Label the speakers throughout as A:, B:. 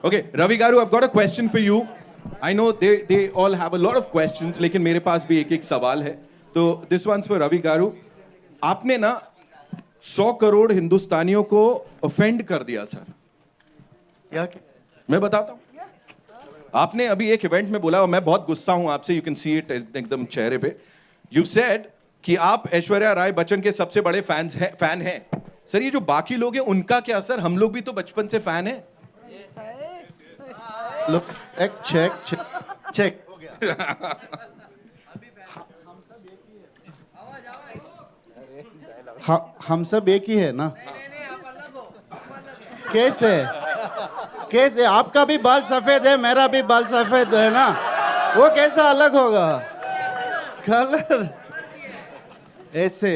A: Okay, Ravi Garu, I've got a question for you. I know they all have a lot of questions, लेकिन मेरे पास भी एक एक सवाल है. तो this one's for Ravi Garu. आपने ना 100 करोड़ हिंदुस्तानियों को ऑफेंड कर दिया सर.
B: क्या?
A: मैं बताता हूँ. आपने अभी एक इवेंट में बोला और मैं बहुत गुस्सा हूं आपसे. यू कैन सी इट एकदम चेहरे पे. यू सेड कि आप ऐश्वर्या राय बच्चन के सबसे बड़े फैन हैं. सर ये जो बाकी लोग हैं उनका क्या सर? हम लोग भी तो बचपन से फैन हैं.
B: Look, check. हो गया. हम सब एक ही है ना. कैसे आपका भी बाल सफेद है, मेरा भी बाल सफेद है ना. वो कैसा अलग होगा? कलर. ऐसे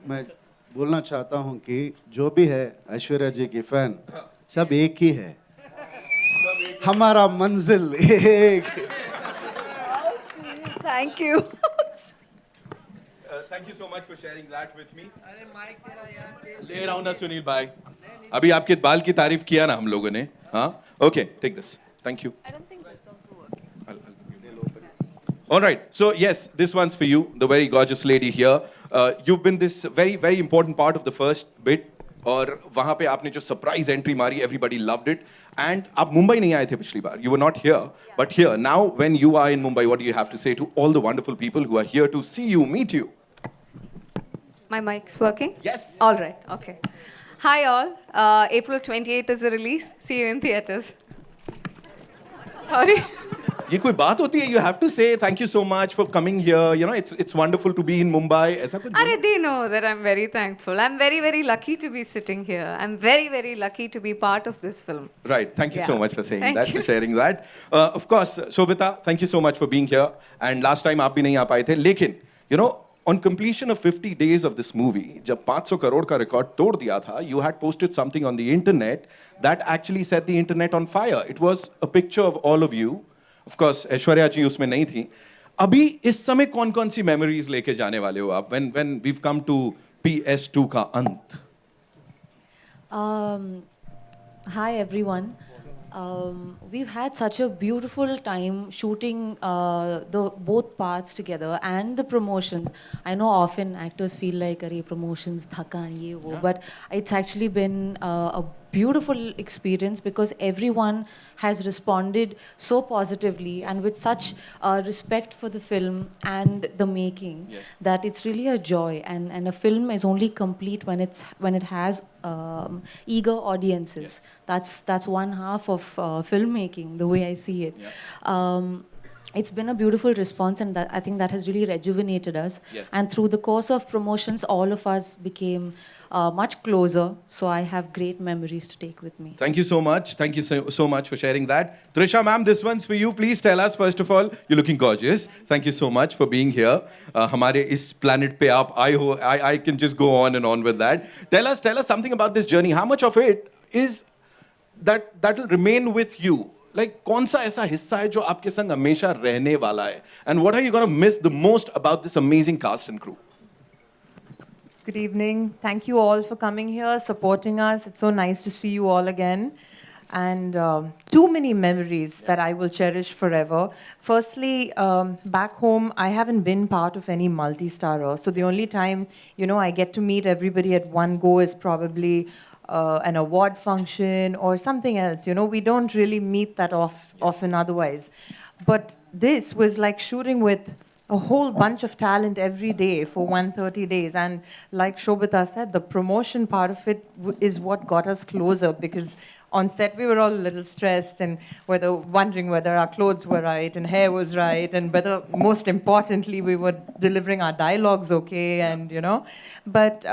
B: मैं बोलना चाहता हूँ कि जो भी है ऐश्वर्या जी की फैन सब एक ही है. हमारा मंजिल एक.
C: Thank you.
A: Thank you so much for sharing that with me. ले रहा हूं ना सुनील भाई. अभी आपके बाल की तारीफ किया ना हम लोगों ने. हाँ. Okay, take this. Thank you.
C: I don't think this also working.
A: All right. So yes, this one's for you, the very gorgeous lady here. You've been this very, very important part of the first bit. और वहाँ पे आपने जो surprise entry मारी, everybody loved it. And आप मुंबई नहीं आए थे पिछली बार. You were not here. But here, now when you are in Mumbai, what do you have to say to all the wonderful people who are here to see you, meet you?
C: My mic's working?
A: Yes.
C: All right, okay. Hi all. April 28th is the release. See you in theaters. Sorry.
A: ये कोई बात होती है? You have to say thank you so much for coming here. You know, it's wonderful to be in Mumbai. ऐसा कुछ.
C: Are they know that I'm very thankful. I'm very, very lucky to be sitting here. I'm very, very lucky to be part of this film.
A: Right. Thank you so much for saying
C: Thank
A: that,
C: you.
A: for sharing that. Of course, Shobita, thank you so much for being here. And last time आप भी नहीं आ पाए थे. लेकिन, you know, on completion of 50 days of this movie, जब 500 करोड़ का record तोड़ दिया था, you had posted something on the internet that actually set the internet on fire. It was a picture of all of you. Of course, Aishwarya जी उसमें नहीं थी. अभी इस समय कौन-कौन सी मेमोरीज लेके जाने वाले हो आप? When we've come to PS2 का अंत.
D: Hi everyone. We've had such a beautiful time shooting the both parts together and the promotions. I know often actors feel like "Arey promotions thakan ye wo," but it's actually been a beautiful experience because everyone has responded so positively and with such respect for the film and the making that it's really a joy. And a film is only complete when it has eager audiences. That's one half of filmmaking, the way I see it. It's been a beautiful response, and I think that has really rejuvenated us.
A: Yes.
D: And through the course of promotions, all of us became much closer. So I have great memories to take with me.
A: Thank you so much. Thank you so much for sharing that. Trisha ma'am, this one's for you. Please tell us, first of all, you're looking gorgeous. Thank you so much for being here. हमारे इस planet पे आप आए हो. I can just go on and on with that. Tell us something about this journey. How much of it is that will remain with you? Like कौन सा ऐसा हिस्सा है जो आपके संग हमेशा रहने वाला है? And what are you going to miss the most about this amazing cast and crew?
E: Good evening. Thank you all for coming here, supporting us. It's so nice to see you all again. And too many memories that I will cherish forever. Firstly, back home, I haven't been part of any multi-starrer. So the only time, I get to meet everybody at one go is probably an award function or something else. We don't really meet that often otherwise. But this was like shooting with a whole bunch of talent every day for 130 days. And like Shobita said, the promotion part of it is what got us closer, because on set we were all a little stressed and wondering whether our clothes were right and hair was right, and whether, most importantly, we were delivering our dialogues okay, and But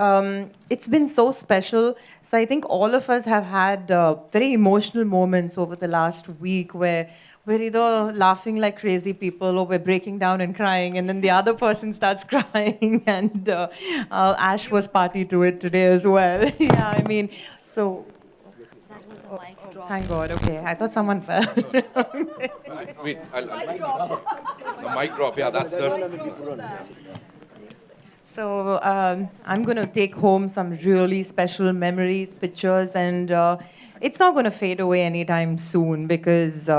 E: it's been so special. So I think all of us have had very emotional moments over the last week where we're either laughing like crazy people or we're breaking down and crying, and then the other person starts crying, and Ash was party to it today as well. Yeah, I mean, so...
D: That was a mic drop.
E: Thank God, okay. I thought someone fell.
A: Wait, the mic drop, yeah, that's the...
E: So I'm going to take home some really special memories, pictures, and it's not going to fade away anytime soon because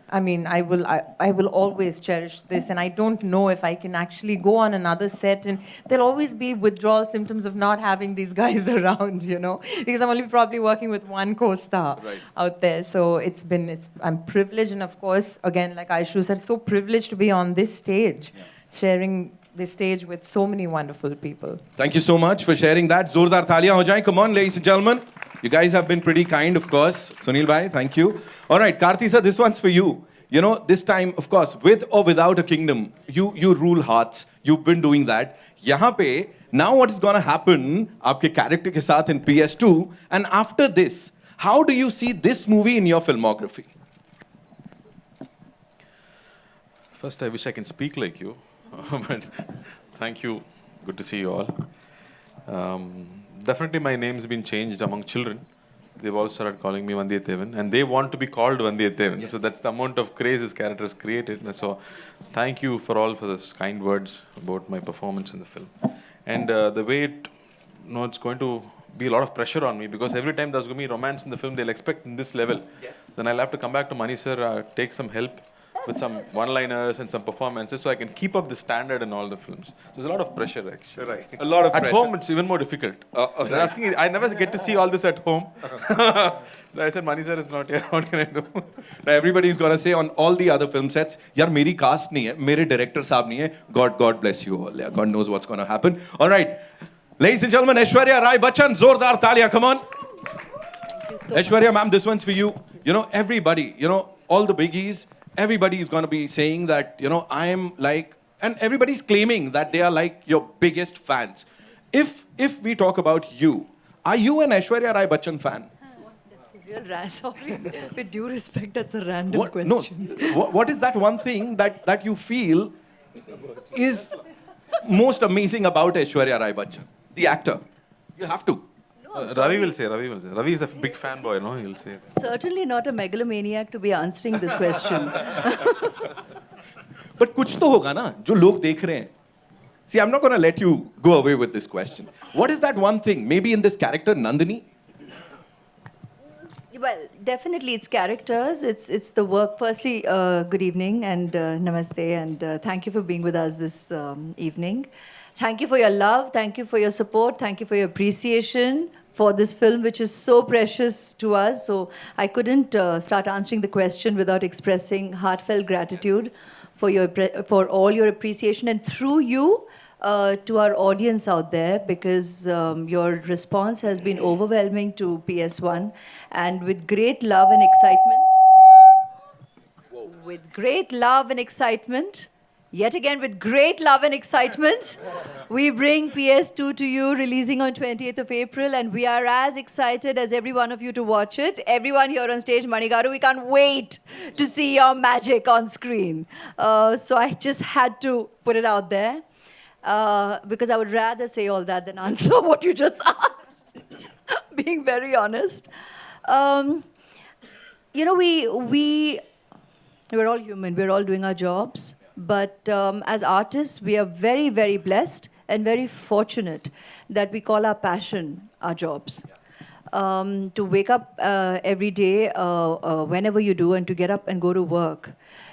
E: I mean, I will always cherish this, and I don't know if I can actually go on another set, and there'll always be withdrawal symptoms of not having these guys around, you know, because I'm only probably working with one co-star out there. So I'm privileged, and of course, again, like Aishu said, so privileged to be on this stage, sharing this stage with so many wonderful people.
A: Thank you so much for sharing that. Zordar taliyan ho jaye. Come on, ladies and gentlemen. You guys have been pretty kind, of course. Sunil bhai, thank you. All right, Karthi sir, this one's for you. You know, this time, of course, with or without a kingdom, you rule hearts. You've been doing that. Yahan pe, now what is going to happen aapke character ke saath in PS2, and after this, how do you see this movie in your filmography?
F: First, I wish I can speak like you, but thank you. Good to see you all. Definitely, my name's been changed among children. They've all started calling me Vandiyathevan, and they want to be called Vandiyathevan. Yes. So that's the amount of craze this character has created. So, thank you for those kind words about my performance in the film. And the way it's going to be a lot of pressure on me because every time there's going to be romance in the film, they'll expect in this level. Yes. Then I'll have to come back to Mani sir, take some help with some one-liners and some performances so I can keep up the standard in all the films. So there's a lot of pressure actually.
A: Right. A lot of
F: at
A: pressure.
F: home, it's even more difficult. They're asking, I never get to see all this at home. So I said, Mani sir is not here. What can I do?
A: Now everybody's got to say on all the other film sets, yaar, meri cast nahi hai, mere director saab nahi hai. God bless you all. Yeah, God knows what's going to happen. All right. Ladies and gentlemen, Aishwarya Rai Bachchan, Zordar Talia, come on. Aishwarya, ma'am, this one's for you. You know, everybody, you know, all the biggies, everybody is going to be saying that, you know, I am like, and everybody's claiming that they are like your biggest fans. If we talk about you, are you an Aishwarya Rai Bachchan fan?
G: That's a real sorry. With due respect, that's a random question.
A: No, what is that one thing that you feel is most amazing about Aishwarya Rai Bachchan, the actor? You have to.
F: Ravi will say. Ravi is a big fanboy, no? He'll say.
G: Certainly not a megalomaniac to be answering this question.
A: But kuch to hoga na, jo log dekh rahe hain. See, I'm not going to let you go away with this question. What is that one thing? Maybe in this character, Nandini?
G: Well, definitely it's characters, it's the work. Firstly, good evening and namaste, and thank you for being with us this evening. Thank you for your love, thank you for your support, thank you for your appreciation for this film, which is so precious to us. So I couldn't start answering the question without expressing heartfelt gratitude for all your appreciation, and through you to our audience out there, because your response has been overwhelming to PS1, and with great love and excitement, yet again with great love and excitement, we bring PS2 to you, releasing on 20th of April, and we are as excited as every one of you to watch it. Everyone here on stage, Manigaru, we can't wait to see your magic on screen. So I just had to put it out there. Because I would rather say all that than answer what you just asked, being very honest. You know, we're all human, we're all doing our jobs, but as artists, we are very, very blessed and very fortunate that we call our passion our jobs. To wake up every day, whenever you do, and to get up and go to work,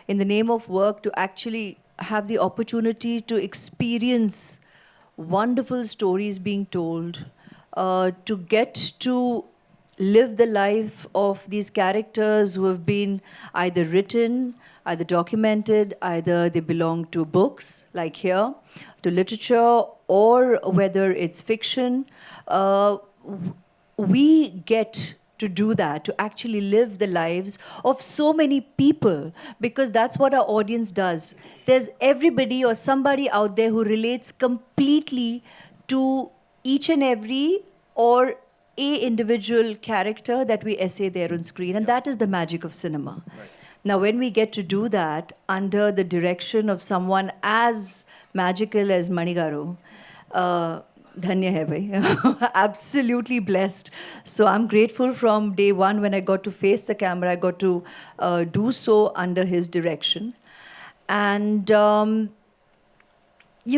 G: in the name of work, to actually have the opportunity to experience wonderful stories being told, to get to live the life of these characters who have been either written, either documented, either they belong to books, like here, to literature, or whether it's fiction. We get to do that, to actually live the lives of so many people, because that's what our audience does. There's everybody or somebody out there who relates completely to each and every or a individual character that we essay there on screen, and that is the magic of cinema. Right. Now, when we get to do that under the direction of someone as magical as Manigaru, Dhanya hai bhai. Absolutely blessed. So I'm grateful from day one when I got to face the camera. I got to do so under his direction. And, you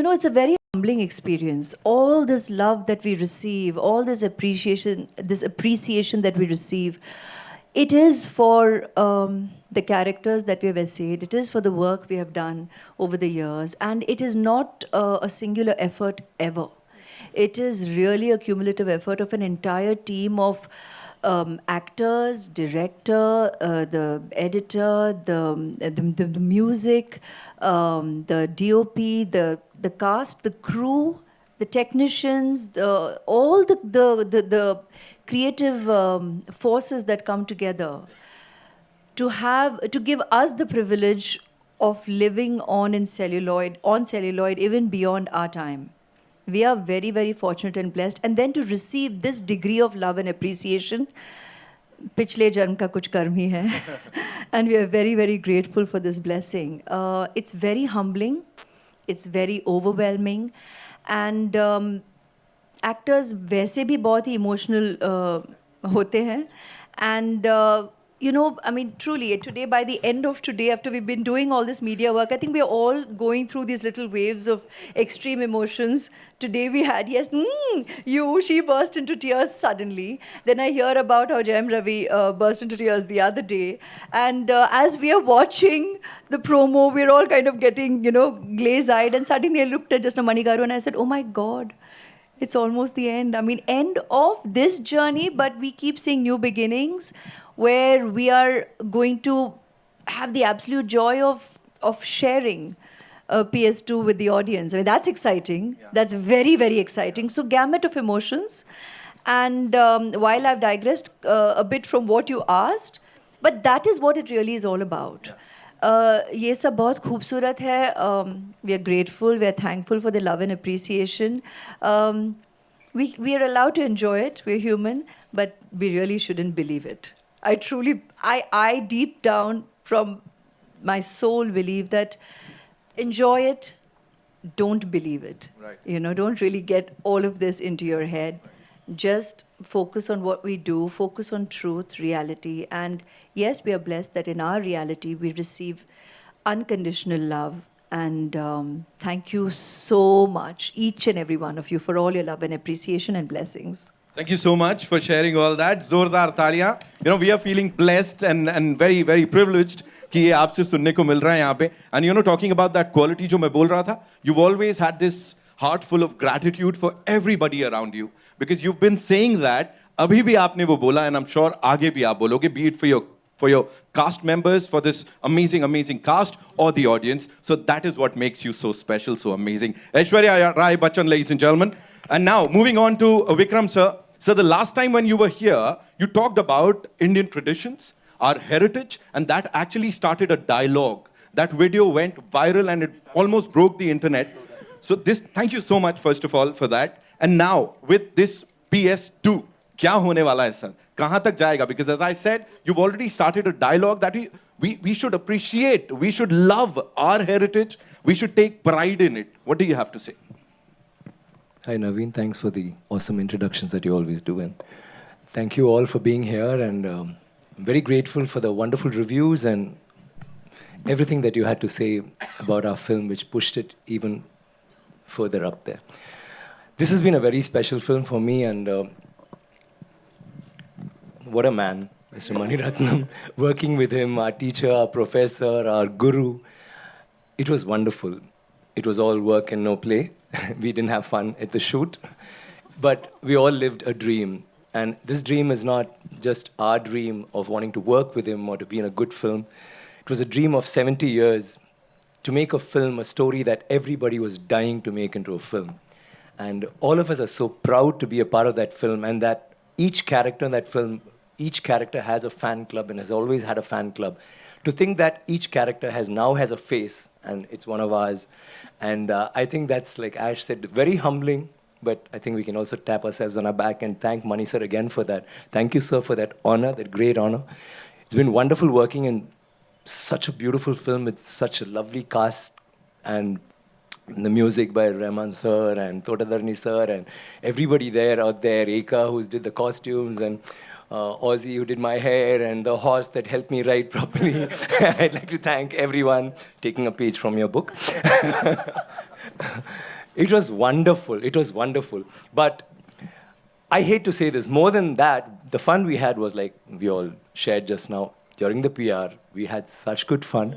G: know, it's a very humbling humbling experience. All this love that we receive, all this appreciation that we receive, it is for the characters that we have essayed. It is for the work we have done over the years, and it is not a singular effort ever. It is really a cumulative effort of an entire team of actors, director, the editor, the music, the DOP, the cast, the crew, the technicians, all the creative forces that come together to give us the privilege of living on celluloid, even beyond our time. We are very, very fortunate and blessed. And then to receive this degree of love and appreciation, पिछले जन्म का कुछ कर्म ही है. And we are very, very grateful for this blessing. It's very humbling. It's very overwhelming. And actors वैसे भी बहुत ही emotional होते हैं. And you know, I mean, truly, today, by the end of today, after we've been doing all this media work, I think we're all going through these little waves of extreme emotions. Today we had, yes, she burst into tears suddenly. Then I hear about how Jayam Ravi burst into tears the other day. And as we are watching the promo, we're all kind of getting, glaze-eyed. And suddenly I looked at just Mani Garu and I said, oh my God, it's almost the end. I mean, end of this journey, but we keep seeing new beginnings, where we are going to have the absolute joy of sharing PS2 with the audience. I mean, that's exciting. Yeah. That's very, very exciting. So, gamut of emotions. And while I've digressed a bit from what you asked, but that is what it really is all about. ये सब बहुत खूबसूरत है. We are grateful, we are thankful for the love and appreciation. We are allowed to enjoy it. We're human, but we really shouldn't believe it. I deep down from my soul believe that enjoy it, don't believe it. Right. Don't really get all of this into your head. Right. Just focus on what we do, focus on truth, reality. And yes, we are blessed that in our reality we receive unconditional love. And thank you so much, each and every one of you, for all your love and appreciation and blessings.
A: Thank you so much for sharing all that. Zordar Talia. We are feeling blessed and very, very privileged कि ये आपसे सुनने को मिल रहा है यहाँ पे. And talking about that quality जो मैं बोल रहा था, you've always had this heart full of gratitude for everybody around you, because you've been saying that. अभी भी आपने वो बोला, and I'm sure आगे भी आप बोलोगे, be it for your cast members, for this amazing cast, or the audience. So that is what makes you so special, so amazing. Aishwarya Rai Bachchan, ladies and gentlemen. And now, moving on to Vikram sir. So the last time when you were here, you talked about Indian traditions, our heritage, and that actually started a dialogue. That video went viral and it almost broke the internet. So thank you so much, first of all, for that. And now, with this PS2, क्या होने वाला है sir? कहाँ तक जाएगा? Because as I said, you've already started a dialogue that we should appreciate, we should love our heritage, we should take pride in it. What do you have to say?
H: Hi Naveen, thanks for the awesome introductions that you always do, and thank you all for being here, and I'm very grateful for the wonderful reviews and everything that you had to say about our film, which pushed it even further up there. This has been a very special film for me, and what a man, Mr. Mani Ratnam. Working with him, our teacher, our professor, our guru, it was wonderful. It was all work and no play. We didn't have fun at the shoot, but we all lived a dream. And this dream is not just our dream of wanting to work with him or to be in a good film. It was a dream of 70 years to make a film, a story that everybody was dying to make into a film. And all of us are so proud to be a part of that film, and that each character in that film, each character has a fan club and has always had a fan club. To think that each character now has a face, and it's one of ours. And I think that's, like Ash said, very humbling, but I think we can also tap ourselves on our back and thank Mani sir again for that. Thank you, sir, for that honor, that great honor. It's been wonderful working in such a beautiful film with such a lovely cast, and the music by Rahman sir and Totadarni sir and everybody out there, Eka who did the costumes, and Ozzy who did my hair, and the horse that helped me write properly. I'd like to thank everyone, taking a page from your book. It was wonderful. It was wonderful. But I hate to say this. More than that, the fun we had was like we all shared just now during the PR. We had such good fun.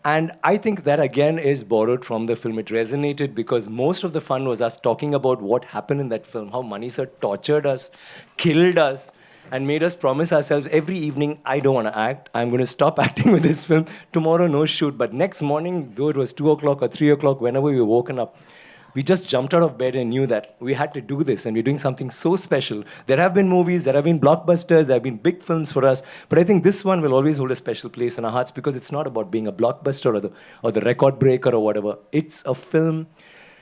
H: And I think that again is borrowed from the film. It resonated because most of the fun was us talking about what happened in that film, how Mani sir tortured us, killed us, and made us promise ourselves every evening, I don't want to act. I'm going to stop acting with this film. Tomorrow, no shoot. But next morning, though it was 2 o'clock or 3 o'clock, whenever we were woken up, we just jumped out of bed and knew that we had to do this and we're doing something so special. There have been movies, there have been blockbusters, there have been big films for us, but I think this one will always hold a special place in our hearts because it's not about being a blockbuster or the record breaker or whatever. It's a film,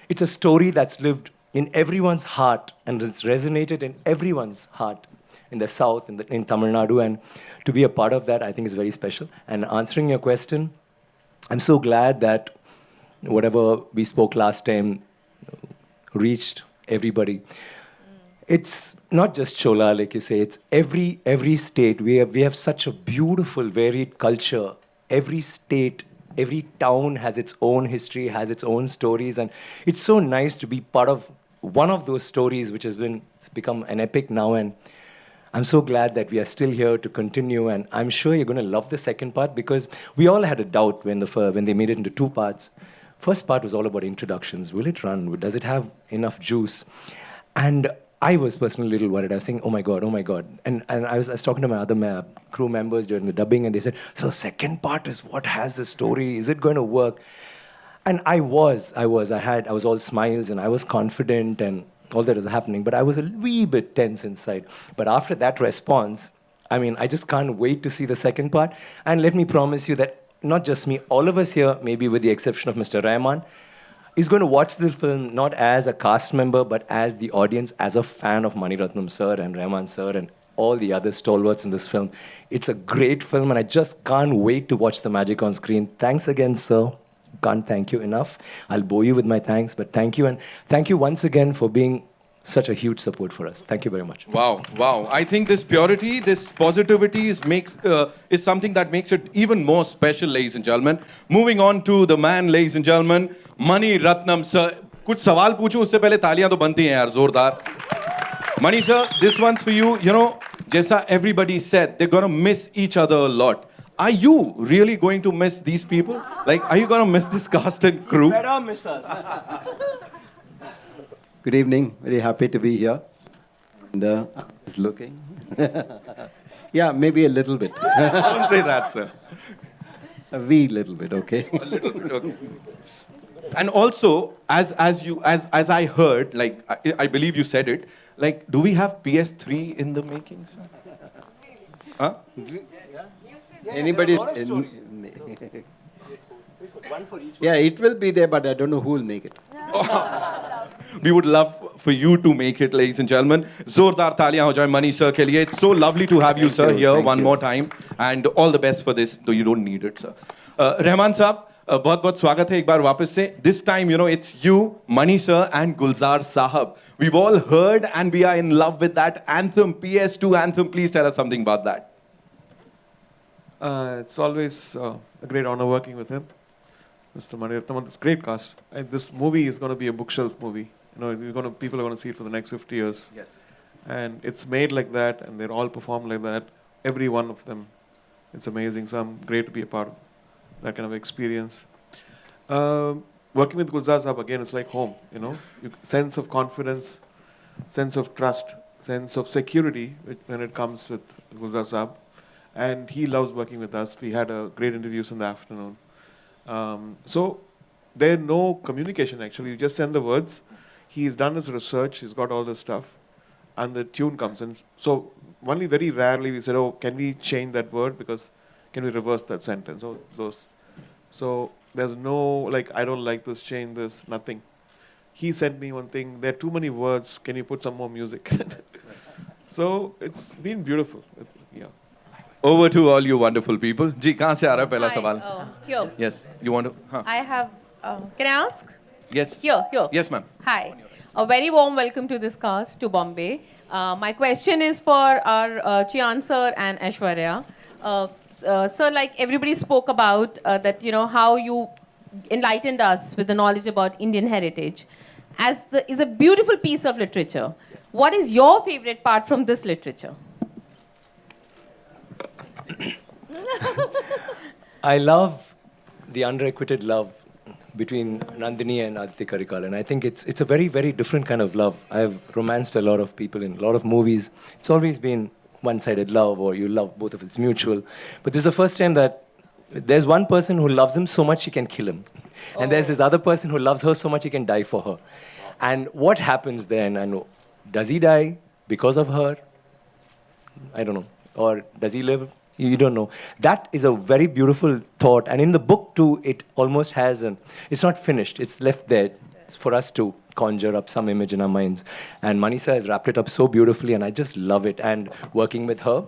H: it's a story that's lived in everyone's heart and it's resonated in everyone's heart in the South, in Tamil Nadu, and to be a part of that, I think is very special. And answering your question, I'm so glad that whatever we spoke last time reached everybody. It's not just Chola, like you say. It's every state. We have such a beautiful, varied culture. Every state, every town has its own history, has its own stories, and it's so nice to be part of one of those stories, which has become an epic now. And I'm so glad that we are still here to continue. And I'm sure you're going to love the second part because we all had a doubt when they made it into 2 parts. First part was all about introductions. Will it run? Does it have enough juice? And I was personally a little worried. I was saying, oh my God. And I was talking to my other crew members during the dubbing, and they said, so second part is what has the story? Is it going to work? And I was all smiles, and I was confident, and all that was happening. But I was a wee bit tense inside. But after that response, I mean, I just can't wait to see the second part. And let me promise you that not just me, all of us here, maybe with the exception of Mr. Rahman, is going to watch the film not as a cast member, but as the audience, as a fan of Mani Ratnam sir and Rahman sir and all the other stalwarts in this film. It's a great film, and I just can't wait to watch the magic on screen. Thanks again, sir. Can't thank you enough. I'll bore you with my thanks, but thank you. And thank you once again for being such a huge support for us. Thank you very much.
A: Wow. I think this purity, this positivity is something that makes it even more special, ladies and gentlemen. Moving on to the man, ladies and gentlemen, Mani Ratnam sir. कुछ सवाल पूछूं उससे पहले तालियां तो बनती हैं यार जोरदार. Mani sir, this one's for you. You know, जैसा everybody said, they're gonna miss each other a lot. Are you really going to miss these people? Like, are you gonna miss this cast and crew?
I: Better miss us. Good evening. Very happy to be here. And is looking. Yeah, maybe a little bit.
A: Don't say that, sir.
I: A wee little bit, okay.
A: A little bit, okay. And also, as I heard, like I believe you said it, like, do we have PS3 in the making, sir? Huh?
I: Anybody? Yeah, it will be there, but I don't know who will make it.
A: We would love for you to make it, ladies and gentlemen. Zordar taliyan ho jaye Mani sir ke liye. It's so lovely to have you, sir, here one more time. And all the best for this, though you don't need it, sir. Rahman sahab, बहुत-बहुत स्वागत है एक बार वापस से. This time, you know, it's you, Mani sir, and Gulzar sahab. We've all heard and we are in love with that anthem, PS2 anthem. Please tell us something about that.
J: It's always a great honor working with him, Mr. Mani Ratnam. This great cast. This movie is going to be a bookshelf movie. You know, people are going to see it for the next 50 years.
A: Yes.
J: And it's made like that, and they're all performed like that. Every one of them. It's amazing. So I'm great to be a part of that kind of experience. Working with Gulzar Saab, again, it's like home, you know. Sense of confidence, sense of trust, sense of security when it comes with Gulzar Saab. And he loves working with us. We had a great interviews in the afternoon. So there's no communication, actually. You just send the words. He's done his research. He's got all this stuff. And the tune comes in. So only very rarely we said, oh, can we change that word? Because can we reverse that sentence? So there's no, like, I don't like this, change this, nothing. He sent me one thing, there are too many words, can you put some more music? So it's been beautiful. Yeah.
A: Over to all you wonderful people. Ji, kahan se aa raha hai pehla sawal?
K: Here.
A: Yes. You want to? Huh.
K: I have, can I ask?
A: Yes.
K: Here.
A: Yes, ma'am.
K: Hi. A very warm welcome to this cast, to Bombay. My question is for our Chian sir and Aishwarya. Sir, like everybody spoke about that, you know, how you enlightened us with the knowledge about Indian heritage. is a beautiful piece of literature. What is your favorite part from this literature?
H: I love the unrequited love between Nandini and Aditya Karikal, and I think it's a very, very different kind of love. I've romanced a lot of people in a lot of movies. It's always been one-sided love, or you love both of it's mutual. But this is the first time that there's one person who loves him so much he can kill him, and there's this other person who loves her so much he can die for her. And what happens then? And does he die because of her? I don't know. Or does he live? You don't know. That is a very beautiful thought. And in the book too, it almost has it's not finished. It's left there for us to conjure up some image in our minds. And Manisa has wrapped it up so beautifully, and I just love it. And working with her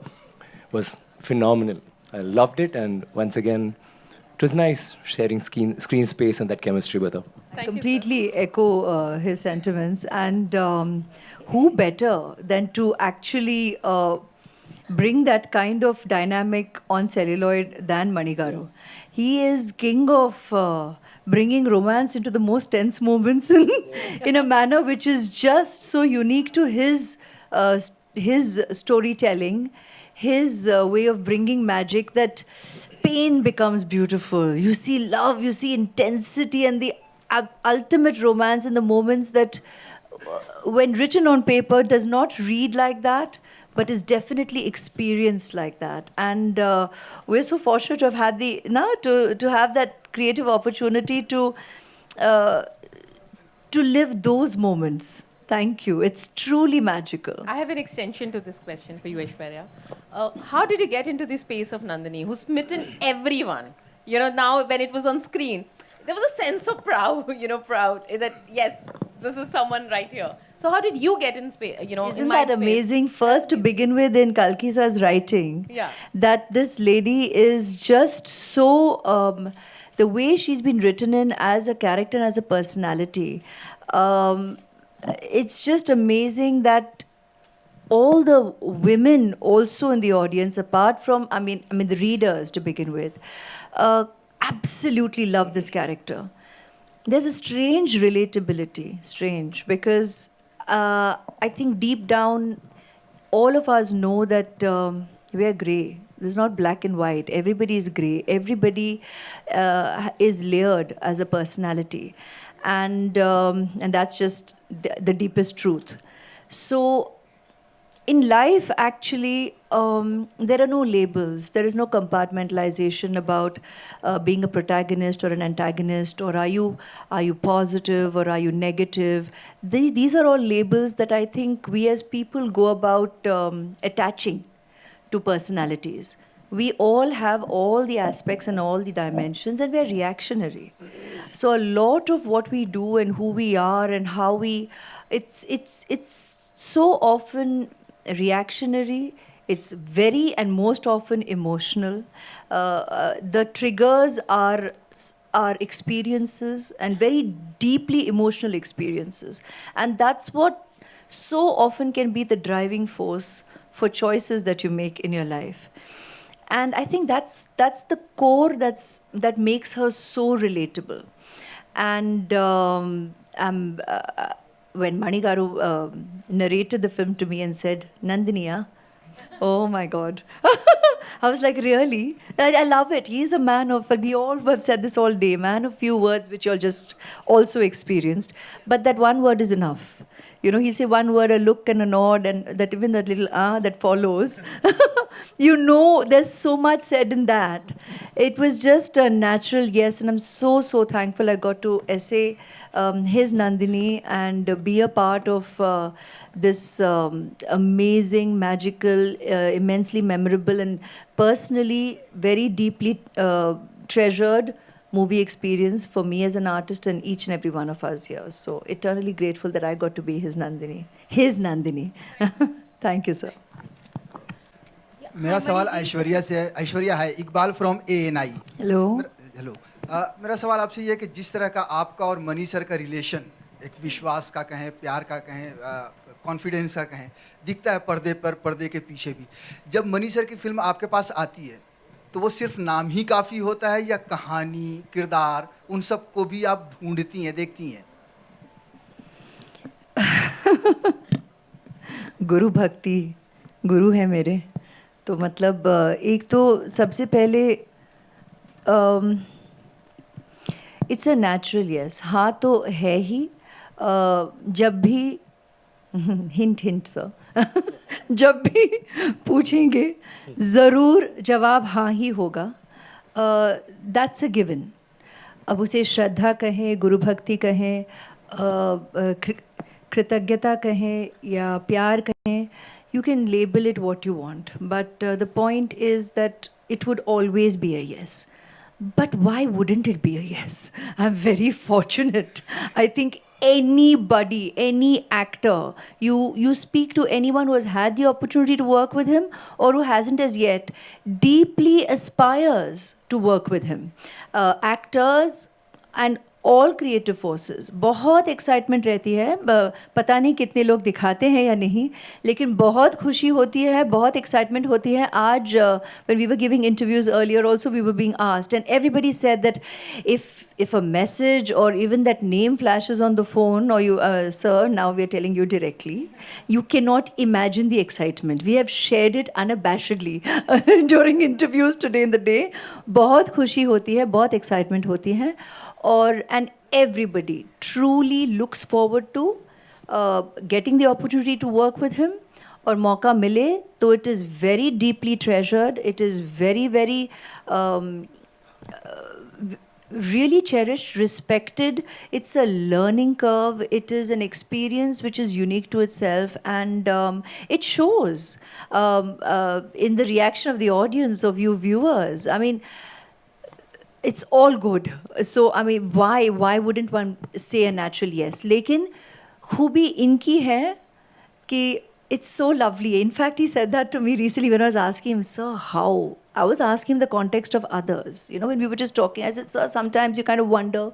H: was phenomenal. I loved it, and once again, it was nice sharing screen space and that chemistry with her.
G: I completely echo his sentiments. And who better than to actually bring that kind of dynamic on celluloid than Manigaru? He is king of bringing romance into the most tense moments in a manner which is just so unique to his storytelling, his way of bringing magic, that pain becomes beautiful. You see love, you see intensity, and the ultimate romance in the moments that, when written on paper, does not read like that, but is definitely experienced like that. And we're so fortunate to have had to have that creative opportunity to live those moments. Thank you. It's truly magical.
K: I have an extension to this question for you, Aishwarya. How did you get into the space of Nandini, who's smitten everyone? You know, now when it was on screen, there was a sense of proud that yes, this is someone right here. So how did you get in space?
G: Isn't that amazing? First, to begin with, in Kalkisa's writing, that this lady is just so, the way she's been written in as a character and as a personality, it's just amazing that all the women also in the audience, apart from, I mean the readers to begin with, absolutely love this character. There's a strange relatability, because I think deep down, all of us know that we are grey. There's not black and white. Everybody is grey. Everybody is layered as a personality. And that's just the deepest truth. So in life, actually, there are no labels. There is no compartmentalization about being a protagonist or an antagonist, or are you positive or are you negative. These are all labels that I think we as people go about attaching to personalities. We all have all the aspects and all the dimensions, and we're reactionary. So a lot of what we do and who we are and how it's so often reactionary. It's very and most often emotional. The triggers are experiences, and very deeply emotional experiences. And that's what so often can be the driving force for choices that you make in your life. And I think that's the core that makes her so relatable. And when Manigaru narrated the film to me and said, "Nandini, oh my God." I was like, really? I love it. He's a man of, we all have said this all day, man of few words, which you all just also experienced. But that one word is enough. You know, he'll say one word, a look and a nod, and that even that little that follows. You know, there's so much said in that. It was just a natural yes, and I'm so, so thankful I got to essay his Nandini and be a part of this amazing, magical, immensely memorable, and personally very deeply treasured movie experience for me as an artist and each and every one of us here. So eternally grateful that I got to be his Nandini. His Nandini. Thank you, sir.
L: मेरा सवाल ऐश्वर्या से है। ऐश्वर्या है Iqbal from ANI।
G: Hello
L: hello मेरा सवाल आपसे ये है कि जिस तरह का आपका और मनी सर का रिलेशन, एक विश्वास का कहें, प्यार का कहें, कॉन्फिडेंस का कहें, दिखता है पर्दे पर, पर्दे के पीछे भी। जब मनी सर की फिल्म आपके पास आती है तो वो सिर्फ नाम ही काफ़ी होता है, या कहानी, किरदार, उन सब को भी आप ढूंढती हैं, देखती हैं?
G: गुरु भक्ति गुरु है मेरे तो मतलब एक तो सबसे पहले इट्स अ नेचुरल यस हाँ तो है ही जब भी हिंट हिंट सर जब भी पूछेंगे ज़रूर जवाब हाँ ही होगा दैट्स अ गिवन अब उसे श्रद्धा कहें गुरु भक्ति कहें कृतज्ञता कहें या प्यार कहें you can label it what you want but the point is that it would always be a yes but why wouldn't it be a yes I'm very fortunate I think anybody any actor you speak to anyone who has had the opportunity to work with him or who hasn't as yet deeply aspires to work with him actors and all creative forces बहुत excitement रहती है पता नहीं कितने लोग दिखाते हैं या नहीं लेकिन बहुत खुशी होती है बहुत एक्साइटमेंट होती है आज when we were giving interviews earlier also we were being asked and everybody said that if a message or even that name flashes on the phone or you sir now we are telling you directly you cannot imagine the excitement we have shared it unabashedly during interviews today in the day बहुत खुशी होती है बहुत excitement होती है और and everybody truly looks forward to getting the opportunity to work with him और मौका मिले तो it is very deeply treasured it is very very really cherished, respected. It's a learning curve. It is an experience which is unique to itself, and it shows in the reaction of the audience, of you viewers. I mean, it's all good. So, I mean, why wouldn't one say a natural yes? लेकिन खूबी इनकी है कि it's so lovely. In fact, he said that to me recently when I was asking him, sir, how? I was asking him the context of others. You know, when we were just talking, I said, sir, sometimes you kind of wonder,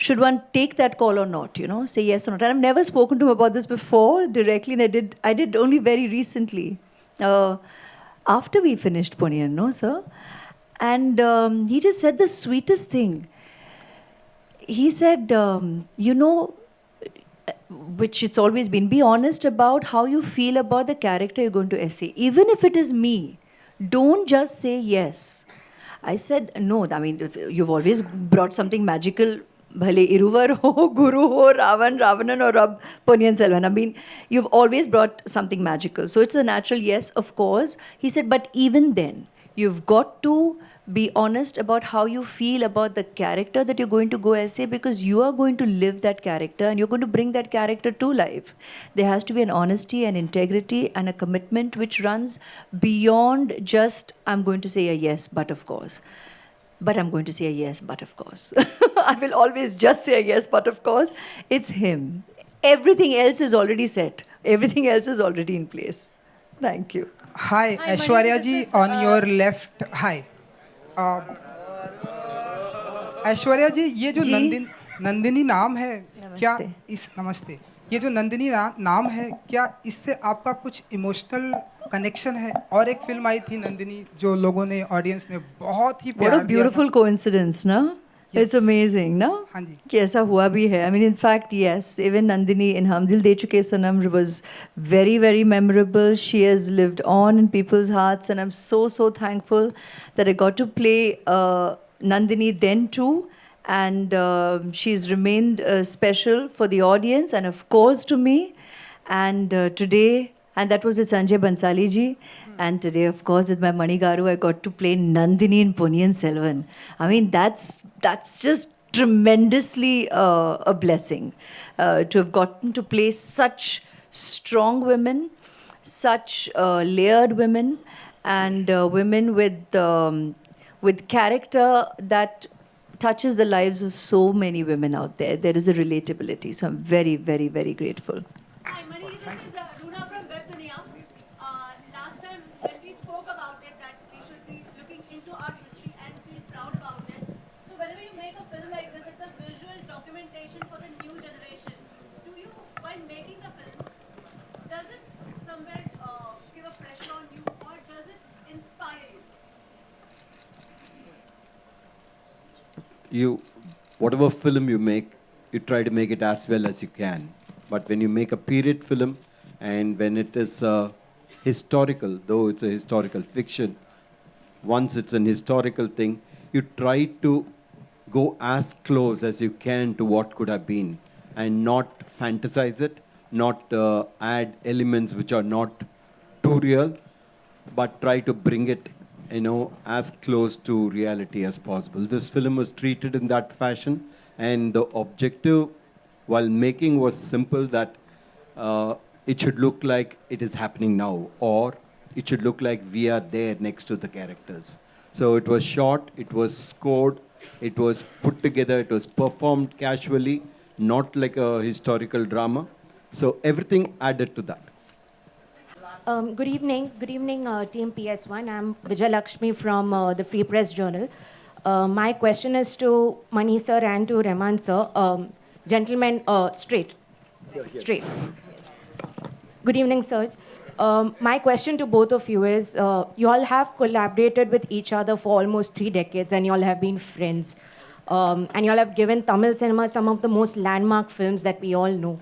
G: should one take that call or not? You know, say yes or not. And I've never spoken to him about this before directly, and I did only very recently, after we finished Ponniyin, no, sir? And he just said the sweetest thing. He said, you know, which it's always been, be honest about how you feel about the character you're going to essay. Even if it is me, don't just say yes. I said, no, I mean, you've always brought something magical. Bhale Iruvar ho, Guru ho, Ravanan or Rab Ponniyin Selvan. I mean, you've always brought something magical. So it's a natural yes, of course. He said, but even then, you've got to be honest about how you feel about the character that you're going to go essay because you are going to live that character and you're going to bring that character to life. There has to be an honesty and integrity and a commitment which runs beyond just, I'm going to say a yes, but of course. But I'm going to say a yes, but of course. I will always just say a yes, but of course. It's him. Everything else is already set. Everything else is already in place. Thank you.
M: Hi, Aishwarya ji, on your left. Hi. Aishwarya जी ये जो नंदिनी नाम है क्या इस नमस्ते ये जो नंदिनी नाम है क्या इससे आपका कुछ इमोशनल कनेक्शन है और एक फिल्म आई थी नंदिनी जो लोगों ने ऑडियंस ने बहुत ही प्यार दिया
G: What a beautiful coincidence, ना? It's amazing, ना?
M: हाँ जी
G: कि ऐसा हुआ भी है. I mean, in fact, yes, even Nandini in Hum Dil De Chuke Sanam was very, very memorable. She has lived on in people's hearts, and I'm so thankful that I got to play Nandini then too, and she's remained special for the audience and of course to me. And today, and that was with Sanjay Bansali ji. And today, of course, with my Mani Garu, I got to play Nandini in Ponniyin Selvan. I mean, that's just tremendously a blessing to have gotten to play such strong women, such layered women, and women with character that touches the lives of so many women out there. There is a relatability. So I'm very, very, very grateful.
N: Hi, Mani, this is Runa from Web Dunia. Last time when we spoke about it, that we should be looking into our history and feel proud about it. So whenever you make a film like this, it's a visual documentation for the new generation. Do you, while making the film, does it somewhere give a pressure on you or does it inspire you?
I: Whatever film you make, you try to make it as well as you can. But when you make a period film, and when it is historical, though it's a historical fiction, once it's an historical thing, you try to go as close as you can to what could have been and not fantasize it, not add elements which are not too real, but try to bring it, as close to reality as possible. This film was treated in that fashion, and the objective while making was simple, that it should look like it is happening now, or it should look like we are there next to the characters. So it was shot, it was scored, it was put together, it was performed casually, not like a historical drama. So everything added to that.
O: Good evening, team PS1. I'm Vijay Lakshmi from the Free Press Journal. My question is to Mani sir and to Rahman sir. Gentlemen, straight. Straight. Good evening, sirs. My question to both of you is, you all have collaborated with each other for almost 3 decades, and you all have been friends. And you all have given Tamil cinema some of the most landmark films that we all know.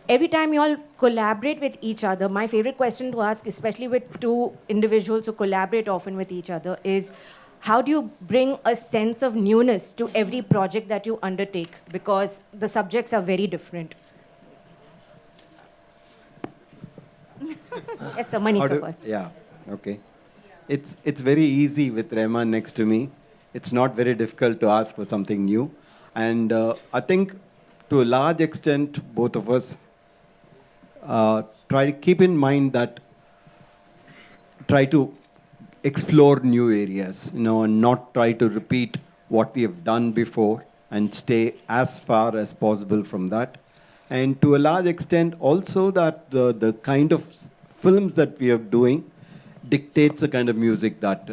O: Every time you all collaborate with each other, my favorite question to ask, especially with two individuals who collaborate often with each other, is how do you bring a sense of newness to every project that you undertake? Because the subjects are very different. Yes, sir. Mani sir first.
I: Yeah, okay. It's very easy with Rahman next to me. It's not very difficult to ask for something new. And I think to a large extent, both of us try to keep in mind that, try to explore new areas, and not try to repeat what we have done before, and stay as far as possible from that. And to a large extent also that the kind of films that we are doing dictates the kind of music that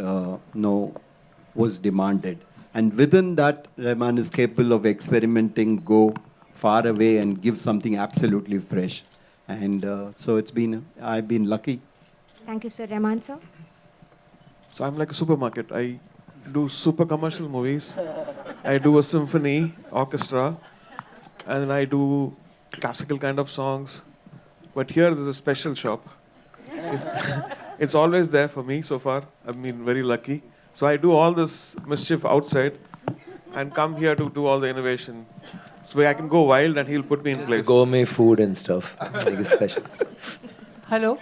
I: was demanded. And within that, Rahman is capable of experimenting, go far away and give something absolutely fresh. And so I've been lucky.
O: Thank you, sir. Rahman sir.
J: So I'm like a supermarket. I do super commercial movies. I do a symphony orchestra, and then I do classical kind of songs. But here there's a special shop. It's always there for me so far. I've been very lucky. So I do all this mischief outside and come here to do all the innovation. So I can go wild and he'll put me in
H: Just
J: place.
H: the gourmet food and stuff. Like a special stuff.
P: Hello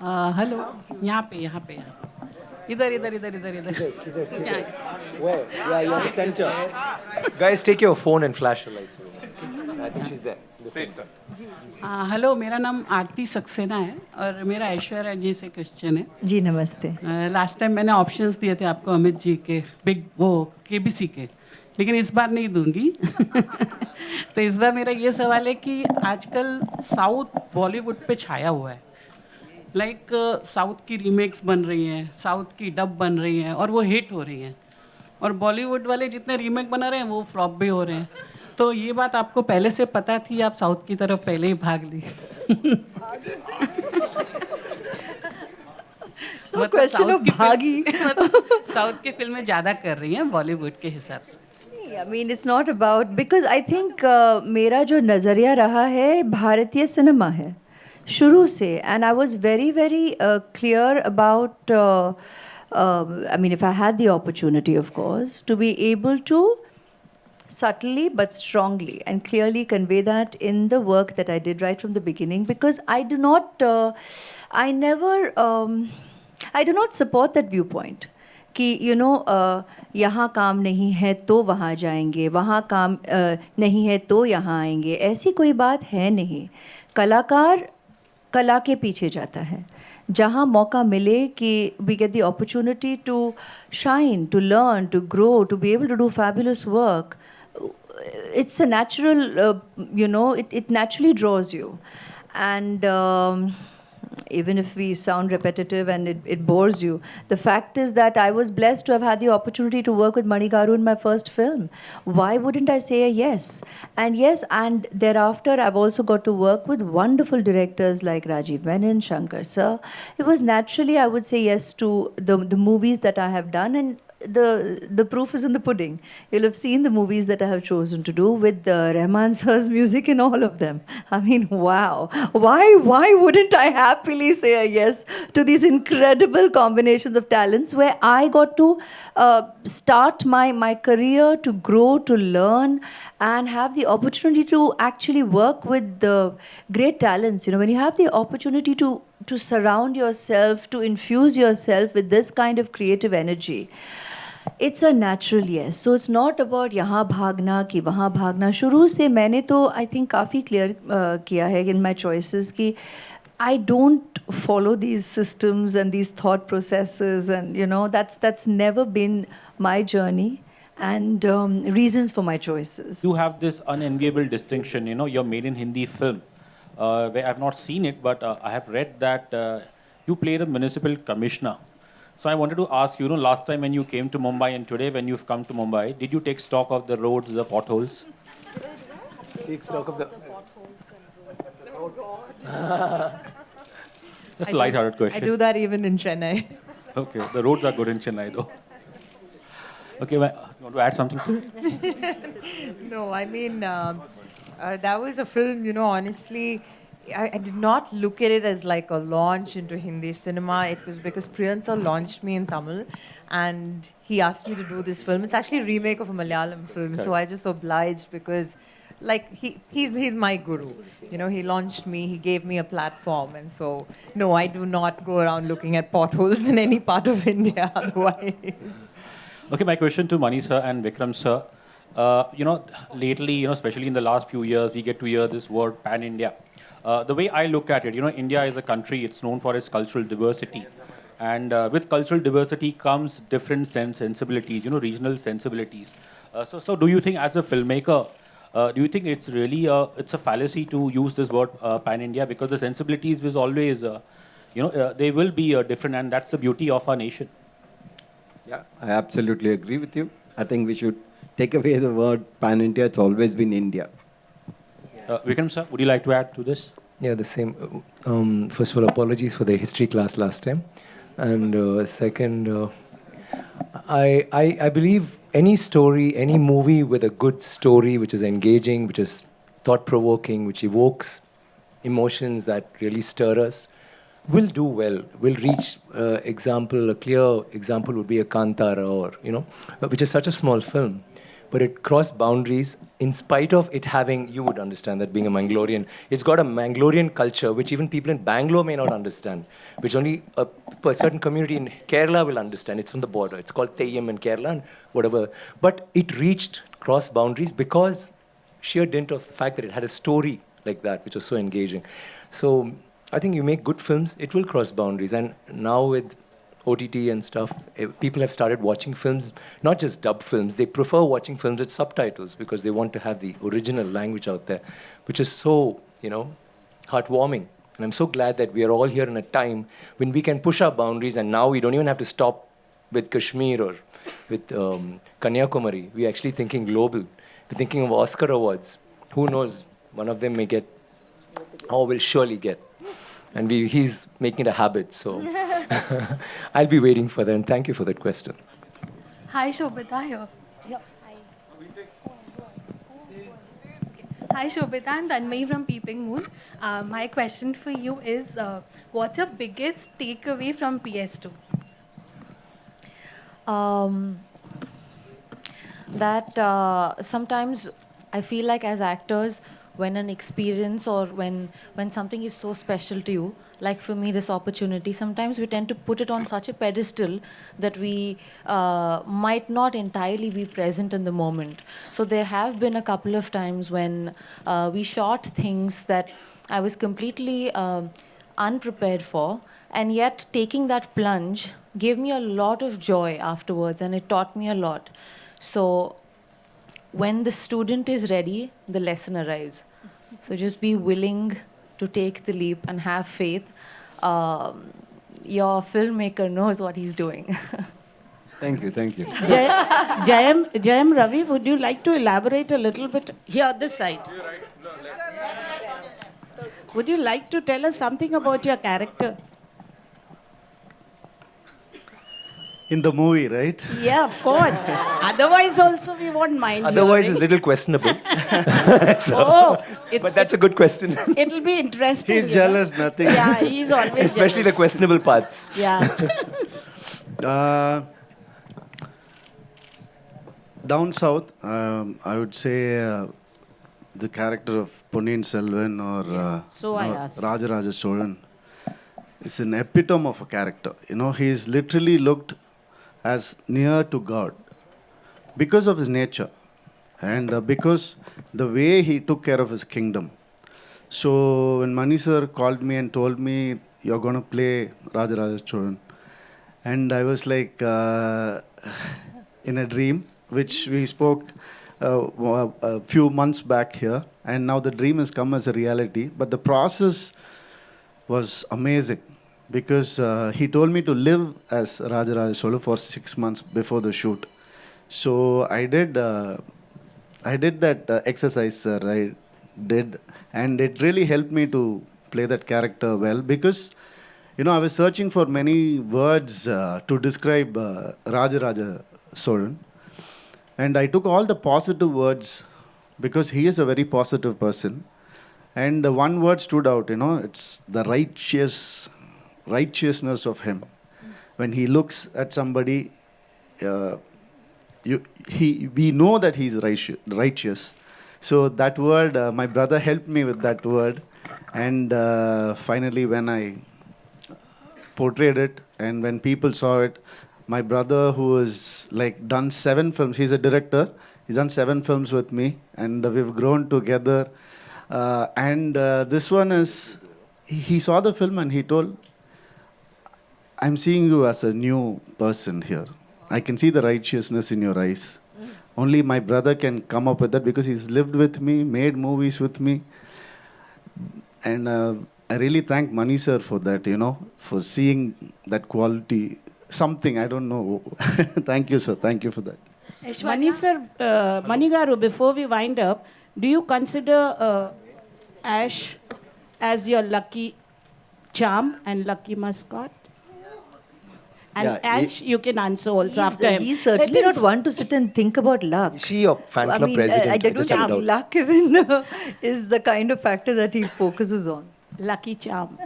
P: hello यहाँ पे इधर इधर इधर इधर इधर
H: Where? Yeah, you're the center. Guys, take your phone and flash your lights. I think she's there.
P: Hello मेरा नाम आरती सक्सेना है और मेरा ऐश्वर्या जी से क्वेश्चन है
G: जी नमस्ते
P: लास्ट टाइम मैंने ऑप्शंस दिए थे आपको अमित जी के बिग वो केबीसी के लेकिन इस बार नहीं दूंगी तो इस बार मेरा ये सवाल है कि आजकल साउथ बॉलीवुड पे छाया हुआ है लाइक साउथ की रीमेक्स बन रही हैं साउथ की डब बन रही हैं और वो हिट हो रही हैं और बॉलीवुड वाले जितने रीमेक बना रहे हैं वो फ्लॉप भी हो रहे हैं तो ये बात आपको पहले से पता थी आप साउथ की तरफ पहले ही भाग ली
G: क्वेश्चन ऑफ भागी
P: साउथ की फिल्में ज़्यादा कर रही हैं बॉलीवुड के हिसाब से
G: I mean, it's not about because I think मेरा जो नज़रिया रहा है भारतीय सिनेमा है शुरू से and I was very clear about I mean if I had the opportunity of course to be able to subtly but strongly and clearly convey that in the work that I did right from the beginning because I do not I do not support that viewpoint कि यहाँ काम नहीं है तो वहाँ जाएंगे वहाँ काम नहीं है तो यहाँ आएंगे ऐसी कोई बात है नहीं कलाकार कला के पीछे जाता है जहाँ मौका मिले कि we get the opportunity to shine, to learn, to grow, to be able to do fabulous work it's a natural it naturally draws you and even if we sound repetitive and it bores you, the fact is that I was blessed to have had the opportunity to work with Mani Garu in my first film. Why wouldn't I say a yes? And yes, and thereafter I've also got to work with wonderful directors like Rajiv Menon, Shankar Sir. It was naturally I would say yes to the movies that I have done and the proof is in the pudding. You'll have seen the movies that I have chosen to do with Rahman sir's music in all of them. I mean, wow. Why wouldn't I happily say a yes to these incredible combinations of talents where I got to start my career, to grow, to learn, and have the opportunity to actually work with the great talents. You know, when you have the opportunity to surround yourself, to infuse yourself with this kind of creative energy, it's a natural yes. So it's not about यहाँ भागना कि वहाँ भागना. शुरू से मैंने तो I think काफ़ी clear किया है in my choices कि I don't follow these systems and these thought processes, and you know that's never been my journey and reasons for my choices.
Q: You have this unenviable distinction, you know, you're made in Hindi film, where I've not seen it, but I have read that you played a municipal commissioner. So I wanted to ask you, last time when you came to Mumbai and today when you've come to Mumbai, did you take stock of the roads, the potholes?
H: Take stock of the
Q: Just a light-hearted question.
E: I do that even in Chennai.
Q: Okay, the roads are good in Chennai though. Okay, well, you want to add something to it?
E: No, I mean, that was a film, honestly, I did not look at it as like a launch into Hindi cinema. It was because Priyan sir launched me in Tamil and he asked me to do this film. It's actually a remake of a Malayalam film, so I just obliged because like he's my guru. He launched me, he gave me a platform, and so no, I do not go around looking at potholes in any part of India otherwise.
Q: Okay, my question to Mani sir and Vikram sir. Lately, especially in the last few years, we get to hear this word pan-India. The way I look at it, India is a country, it's known for its cultural diversity. And with cultural diversity comes different sensibilities, regional sensibilities. So do you think as a filmmaker, do you think it's really it's a fallacy to use this word pan-India? Because the sensibilities will always, they will be different, and that's the beauty of our nation.
I: Yeah, I absolutely agree with you. I think we should take away the word pan-India. It's always been India.
Q: Vikram sir, would you like to add to this?
H: Yeah, the same. First of all, apologies for the history class last time. And second, I believe any story, any movie with a good story, which is engaging, which is thought-provoking, which evokes emotions that really stir us, will do well, will reach a clear example would be a Kantara or, which is such a small film. But it crossed boundaries in spite of it having, you would understand that being a Mangalorean, it's got a Mangalorean culture which even people in Bangalore may not understand, which only a certain community in Kerala will understand. It's on the border. It's called Theyyam in Kerala and whatever. But it reached cross boundaries because sheer dint of the fact that it had a story like that, which was so engaging. So I think you make good films, it will cross boundaries. And now with OTT and stuff, people have started watching films, not just dubbed films. They prefer watching films with subtitles because they want to have the original language out there, which is so, heartwarming. And I'm so glad that we are all here in a time when we can push our boundaries, and now we don't even have to stop with Kashmir or with Kanyakumari. We're actually thinking global. We're thinking of Oscar awards. Who knows? One of them may get, or will surely get. And he's making it a habit, so I'll be waiting for that. And thank you for that question.
R: Hi, Shobita here. Hi, Shobita. I'm Tanmay from Peeping Moon. My question for you is, what's your biggest takeaway from PS2?
D: That sometimes I feel like as actors, when an experience or when something is so special to you, like for me this opportunity, sometimes we tend to put it on such a pedestal that we might not entirely be present in the moment. So there have been a couple of times when we shot things that I was completely unprepared for, and yet taking that plunge gave me a lot of joy afterwards, and it taught me a lot. So when the student is ready, the lesson arrives. So just be willing to take the leap and have faith. Your filmmaker knows what he's doing.
I: Thank you.
S: Jayam Ravi, would you like to elaborate a little bit? Here, this side. Would you like to tell us something about your character?
B: In the movie, right?
S: Yeah, of course. Otherwise, also we won't mind.
H: Otherwise, it's a
S: hearing.
H: little questionable. So-
S: Oh,
H: but that's a good question.
S: It'll be interesting.
B: He's
S: you know.
B: jealous, nothing.
S: Yeah, he's always
H: Especially the
S: jealous.
H: questionable parts.
S: Yeah.
B: Down south, I would say the character of Ponniyin Selvan or
S: So I asked.
B: Rajaraja Cholan is an epitome of a character. You know, he is literally looked as near to God because of his nature and because the way he took care of his kingdom. So when Mani sir called me and told me, you're going to play Rajaraja Cholan, and I was like in a dream, which we spoke a few months back here, and now the dream has come as a reality. But the process was amazing because he told me to live as Rajaraja Cholan for 6 months before the shoot. So I did that exercise, sir. I did, and it really helped me to play that character well because, you know, I was searching for many words to describe Rajaraja Cholan, and I took all the positive words because he is a very positive person. And one word stood out, you know, it's the righteousness of him. When he looks at somebody, we know that he's righteous. So that word, my brother helped me with that word. And finally, when I portrayed it and when people saw it, my brother, who has like done 7 films, he's a director, he's done 7 films with me, and we've grown together. This one is, he saw the film and he told, I'm seeing you as a new person here. I can see the righteousness in your eyes. Only my brother can come up with that because he's lived with me, made movies with me. And I really thank Mani sir for that, you know, for seeing that quality. Something, I don't know. Thank you, sir. Thank you for that.
S: Mani sir, Mani garu, before we wind up, do you consider Ash as your lucky charm and lucky mascot? And
I: Yeah,
S: Ash, you can answer also after him.
G: He's certainly not one to sit and think about luck.
H: Is she your fan club president?
G: I don't
H: Just
G: think
H: checked out.
G: luck even is the kind of factor that he focuses on.
S: Lucky charm.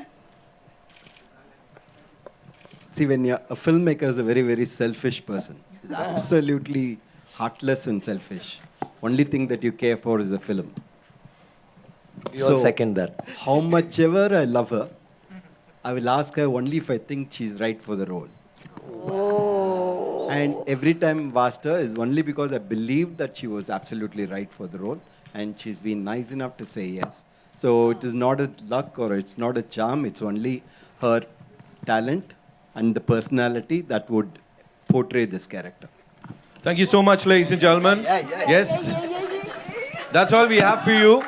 I: See, when a filmmaker is a very, very selfish person, he's absolutely heartless and selfish. Only thing that you care for is the film.
H: We all second that.
I: How much ever I love her, I will ask her only if I think she's right for the role. And every time I've asked her is only because I believe that she was absolutely right for the role, and she's been nice enough to say yes. So it is not a luck or it's not a charm, it's only her talent and the personality that would portray this character.
A: Thank you so much, ladies and gentlemen. Yes. That's all we have for you.